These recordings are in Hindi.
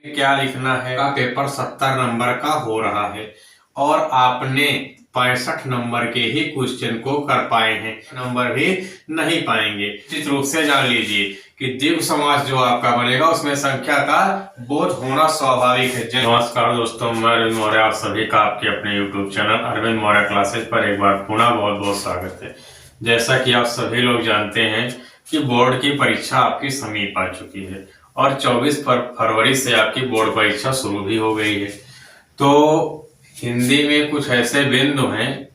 क्या लिखना है का पेपर 70 नंबर का हो रहा है और आपने 65 नंबर के ही क्वेश्चन को कर पाए हैं, नंबर भी नहीं पाएंगे। निश्चित रूप से जान लीजिए कि द्विगु समास जो आपका बनेगा उसमें संख्या का बोध होना स्वाभाविक है। नमस्कार दोस्तों, मैं अरविंद मौर्य, आप सभी का आपके अपने YouTube channel Arvind Maurya classes पर एक बार पुनः बहुत बहुत स्वागत है। जैसा कि आप सभी लोग जानते हैं कि बोर्ड की परीक्षा आपकी समीप आ चुकी है और 24 फरवरी से आपकी बोर्ड परीक्षा शुरू भी हो गई है। तो हिंदी में कुछ ऐसे बिंदु हैं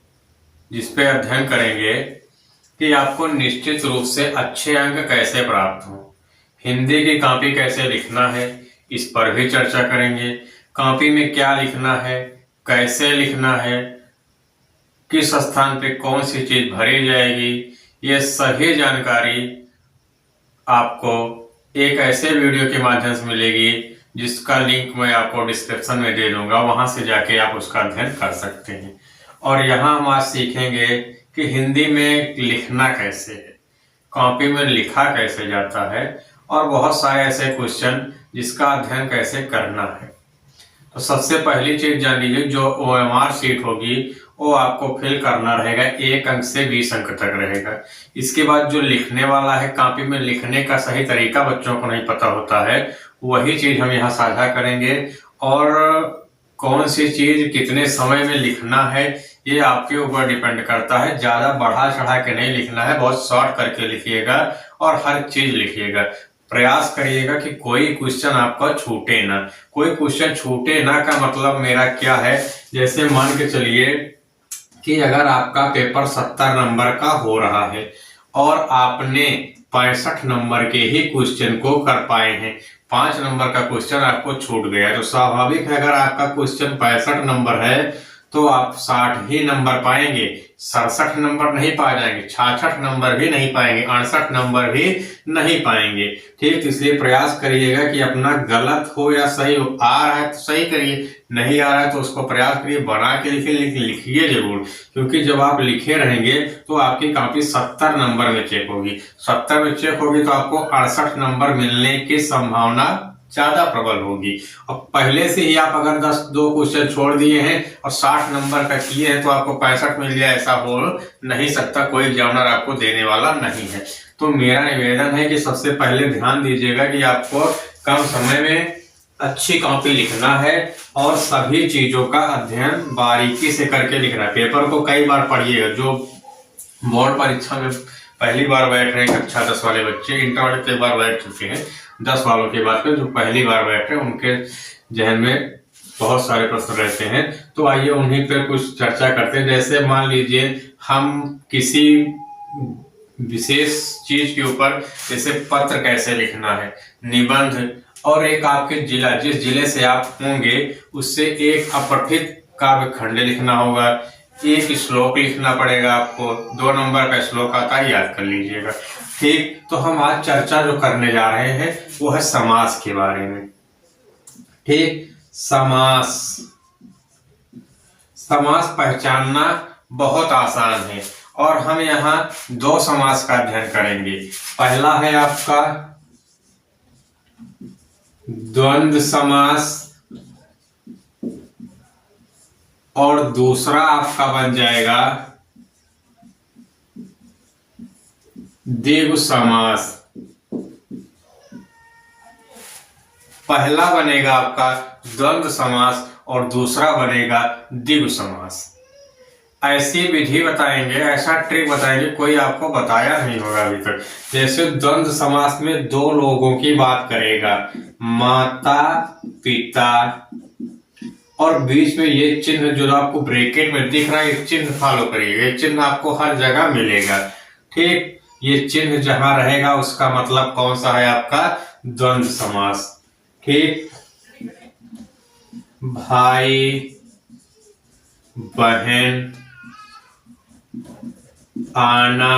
जिस पे अध्ययन करेंगे कि आपको निश्चित रूप से अच्छे अंक कैसे प्राप्त हों। हिंदी की कॉपी कैसे लिखना है इस पर भी चर्चा करेंगे। कॉपी में क्या लिखना है, कैसे लिखना है, किस स्थान पे कौन सी चीज भरी जाएगी, ये सभी जानकारी आपको एक ऐसे वीडियो के माध्यम से मिलेगी जिसका लिंक मैं आपको डिस्क्रिप्शन में दे दूंगा, वहां से जाके आप उसका अध्ययन कर सकते हैं। और यहाँ हम आज सीखेंगे कि हिंदी में लिखना कैसे है, कॉपी में लिखा कैसे जाता है और बहुत सारे ऐसे क्वेश्चन जिसका अध्ययन कैसे करना है। तो सबसे पहली चीज जान लीजिए, जो OMR शीट होगी वो आपको फिल करना रहेगा। 1 अंक से 20 अंक तक रहेगा। इसके बाद जो लिखने वाला है, कॉपी में लिखने का सही तरीका बच्चों को नहीं पता होता है, वही चीज हम यहाँ साझा करेंगे। और कौन सी चीज कितने समय में लिखना है ये आपके ऊपर डिपेंड करता है। ज्यादा बढ़ा चढ़ा के नहीं लिखना है, बहुत शॉर्ट करके लिखिएगा और हर चीज लिखिएगा। प्रयास करिएगा कि कोई क्वेश्चन आपका छूटे ना। कोई क्वेश्चन छूटे ना का मतलब मेरा क्या है, जैसे मान के चलिए कि अगर आपका पेपर 70 नंबर का हो रहा है और आपने 65 नंबर के ही क्वेश्चन को कर पाए हैं, 5 नंबर का क्वेश्चन आपको छूट गया, तो स्वाभाविक है अगर आपका क्वेश्चन 65 नंबर है तो आप 60 ही नंबर पाएंगे, 67 नंबर नहीं पा जाएंगे, 66 नंबर भी नहीं पाएंगे, 68 नंबर भी नहीं पाएंगे। ठीक, इसलिए प्रयास करिएगा कि अपना गलत हो या सही हो, आ रहा है तो सही करिए, नहीं आ रहा है तो उसको प्रयास करिए, बना के लिखिए जरूर। क्योंकि जब आप लिखे रहेंगे तो आपकी कॉपी 70 नंबर में चेक होगी। 70 में चेक होगी तो आपको 68 नंबर मिलने की संभावना ज्यादा प्रबल होगी। और पहले से ही आप अगर 2 क्वेश्चन छोड़ दिए हैं और 60 नंबर का किए हैं तो आपको 65 मिल जाए, ऐसा हो नहीं सकता। कोई एग्जामिनर आपको देने वाला नहीं है। तो मेरा निवेदन है कि सबसे पहले ध्यान दीजिएगा कि आपको कम समय में अच्छी कॉपी लिखना है और सभी चीजों का अध्ययन बारीकी से करके लिखना है। पेपर को कई बार पढ़िएगा। जो बोर्ड परीक्षा में पहली बार बैठ रहे हैं कक्षा 10 वाले बच्चे, इंटर वाले कई बार बैठ चुके हैं, 10 वालों की बात करें, जो पहली बार बैठ रहे हैं उनके जहन में बहुत सारे प्रश्न रहते हैं। तो आइए उन्हीं पर कुछ चर्चा करते हैं। जैसे मान लीजिए हम किसी विशेष चीज के ऊपर, जैसे पत्र कैसे लिखना है, निबंध, और एक आपके जिला, जिस जिले से आप होंगे उससे एक अपठित काव्य खंड लिखना होगा, एक श्लोक लिखना पड़ेगा आपको, 2 नंबर का श्लोक आता है, याद कर लीजिएगा। ठीक, तो हम आज चर्चा जो करने जा रहे हैं वो है समास के बारे में। ठीक, समास पहचानना बहुत आसान है और हम यहाँ 2 समास का अध्ययन करेंगे। पहला है आपका द्वंद्व समास और दूसरा आपका बन जाएगा द्विगु समास। पहला बनेगा आपका द्वंद्व समास और दूसरा बनेगा द्विगु समास। ऐसी विधि बताएंगे, ऐसा ट्रिक बताएंगे, कोई आपको बताया नहीं होगा अभी तक। जैसे द्वंद्व समास में 2 लोगों की बात करेगा, माता पिता, और बीच में ये चिन्ह जो आपको ब्रैकेट में दिख रहा है, ये चिन्ह फॉलो करिएगा। ये चिन्ह आपको हर जगह मिलेगा। ठीक, ये चिन्ह जहां रहेगा उसका मतलब कौन सा है, आपका द्वंद्व समास। ठीक, भाई बहन, आना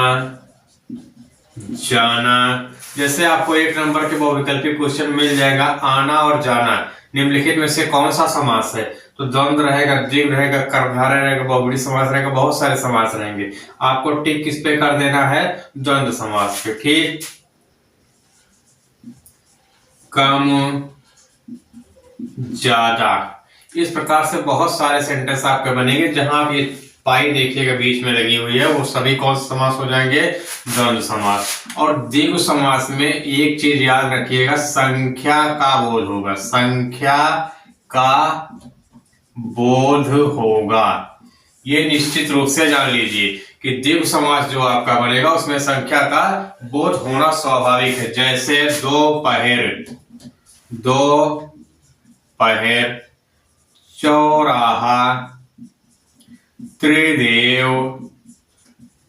जाना। जैसे आपको 1 नंबर के बहुविकल्पी क्वेश्चन मिल जाएगा, आना और जाना निम्नलिखित में से कौन सा समास है, तो द्वंद्व रहेगा, द्विगु रहेगा, कर्मधारय रहेगा, बहुब्रीहि समास रहेगा, बहुत सारे समास रहेंगे। आपको टिक किस पे कर देना है, द्वंद्व समास पे। ठीक, कम ज्यादा। इस प्रकार से बहुत सारे सेंटेंस आपके बनेंगे। जहां आप ये पाई देखिएगा बीच में लगी हुई है, वो सभी कौन से समास हो जाएंगे? द्वंद्व समास। और द्विगु समास में एक चीज याद रखिएगा, संख्या का बोध होगा। संख्या का बोध होगा, ये निश्चित रूप से जान लीजिए कि द्विगु समास जो आपका बनेगा उसमें संख्या का बोध होना स्वाभाविक है। जैसे दोपहर, चौराहा, त्रिदेव,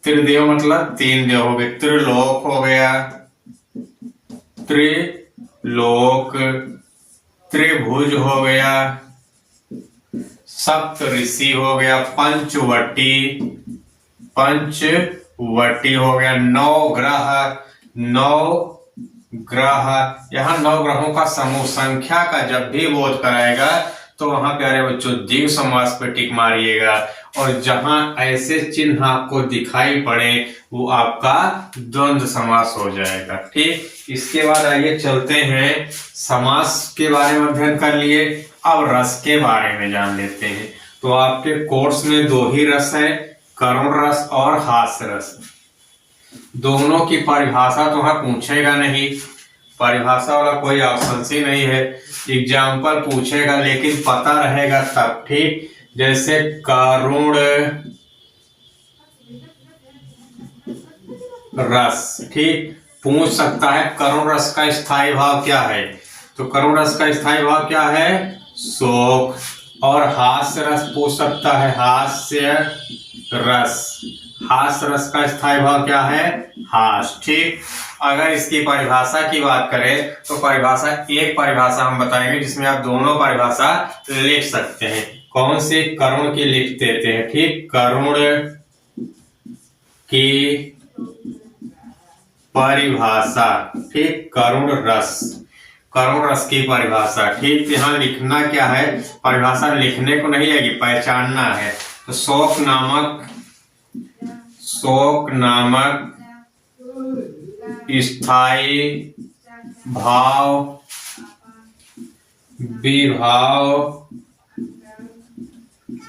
त्रिदेव मतलब तीन देव हो गए, त्रिलोक हो गया, त्रिलोक, त्रिभुज हो गया, सप्तऋषि हो गया, पंचवटी हो गया, नौ ग्रह। यहाँ 9 ग्रहों का समूह। संख्या का जब भी बोध कराएगा तो वहां प्यारे बच्चों द्विगु समास पे टिक मारिएगा, और जहां ऐसे चिन्ह आपको दिखाई पड़े वो आपका द्वंद्व समास हो जाएगा। ठीक, इसके बाद आइए चलते हैं, समास के बारे में अध्ययन कर लिए, अब रस के बारे में जान लेते हैं। तो आपके कोर्स में 2 ही रस है, करुण रस और हास्य रस। दोनों की परिभाषा तो वहां पूछेगा नहीं, परिभाषा वाला कोई ऑप्शन ही नहीं है, एग्जाम्पल पूछेगा लेकिन पता रहेगा तब। ठीक, जैसे करुण रस, ठीक, पूछ सकता है करुण रस का स्थायी भाव क्या है, तो करुण रस का स्थायी भाव क्या है? शोक। और हास्य रस पूछ सकता है, हास्य रस का स्थायी भाव क्या है? हास। ठीक, अगर इसकी परिभाषा की बात करें तो एक परिभाषा हम बताएंगे जिसमें आप दोनों परिभाषा लिख सकते हैं। कौन सी? करुण की लिख देते हैं। ठीक, करुण की परिभाषा, ठीक, करुण रस की परिभाषा। ठीक, यहाँ लिखना क्या है? परिभाषा लिखने को नहीं है, पहचानना है। तो शोक नामक स्थायी भाव विभाव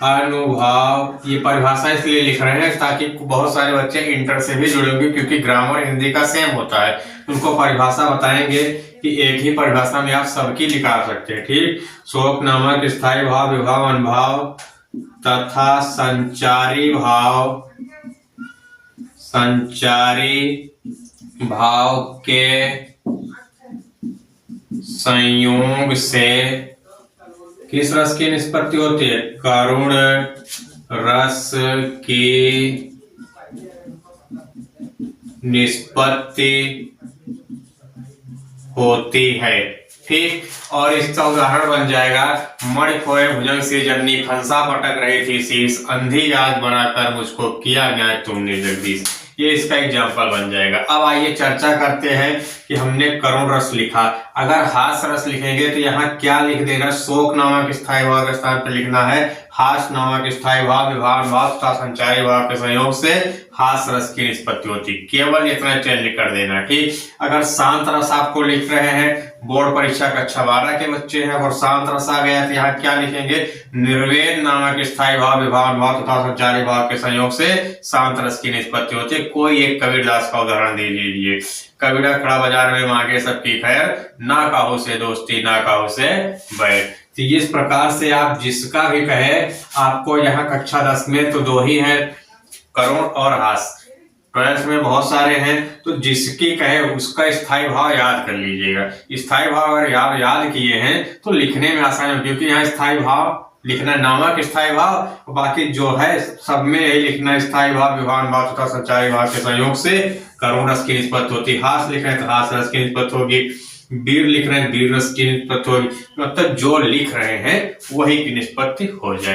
अनुभव, ये परिभाषा इसलिए लिख रहे हैं ताकि बहुत सारे बच्चे इंटर से भी जुड़े होंगे, क्योंकि ग्रामर हिंदी का सेम होता है। उनको परिभाषा बताएंगे कि एक ही परिभाषा में आप सबकी निकाल सकते हैं। ठीक, शोक नामक स्थायी भाव विभाव अनुभव तथा संचारी भाव के संयोग से किस रस की निष्पत्ति होती है? करुण रस की निष्पत्ति होती है। ठीक, और इसका उदाहरण बन जाएगा, मणि खोए भुजंग से जननी, फंसा पटक रही थी शीश, अंधी याद बनाकर मुझको किया न्याय तुमने जगदीश। ये इसका एग्जाम्पल बन जाएगा। अब आइए चर्चा करते हैं कि हमने करुण रस लिखा, अगर हास्य रस लिखेंगे तो यहाँ क्या लिख देना? शोक नामक स्थायी भाव के स्थान पर लिखना है हास्य नामक स्थायी भाव विभाव भाव तथा संचारी भाव के संयोग से हास्य रस की निष्पत्ति होती, केवल इतना चेंज कर देना। ठीक, अगर शांत रस आपको लिख रहे हैं, बोर्ड परीक्षा कक्षा 12 के बच्चे हैं और शांत रस आ गया तो यहाँ क्या लिखेंगे? निर्वेद नामक स्थायी भाव विभाव भाव तथा संचारी भाव के संयोग से शांत रस की निष्पत्ति होती है। कोई एक कबीरदास का उदाहरण दे दीजिए। कबीरा खड़ा बाजार में मांगे सबकी खैर, ना काहू से दोस्ती ना काहू से बैर। तो इस प्रकार से आप जिसका भी कहे, आपको यहाँ कक्षा 10 में तो 2 ही है, करुण और हास्य। 12th में बहुत सारे हैं, तो जिसकी कहे उसका स्थायी भाव याद कर लीजिएगा। स्थायी भाव अगर याद किए हैं तो लिखने में आसानी है, क्योंकि यहाँ स्थायी भाव लिखना नामक स्थायी भाव, बाकी जो है सब में यही लिखना स्थायी भाव विभाव भाव तथा संचारी भाव के संयोग से करुण रस की निष्पत्ति होती। हास्य लिख रहे हैं तो हास्य रस की निष्पत्ति होगी, वीर लिख रहे हैं वीर रस की निष्पत्ति होगी, मतलब जो लिख रहे हैं वही की निष्पत्ति हो जाए।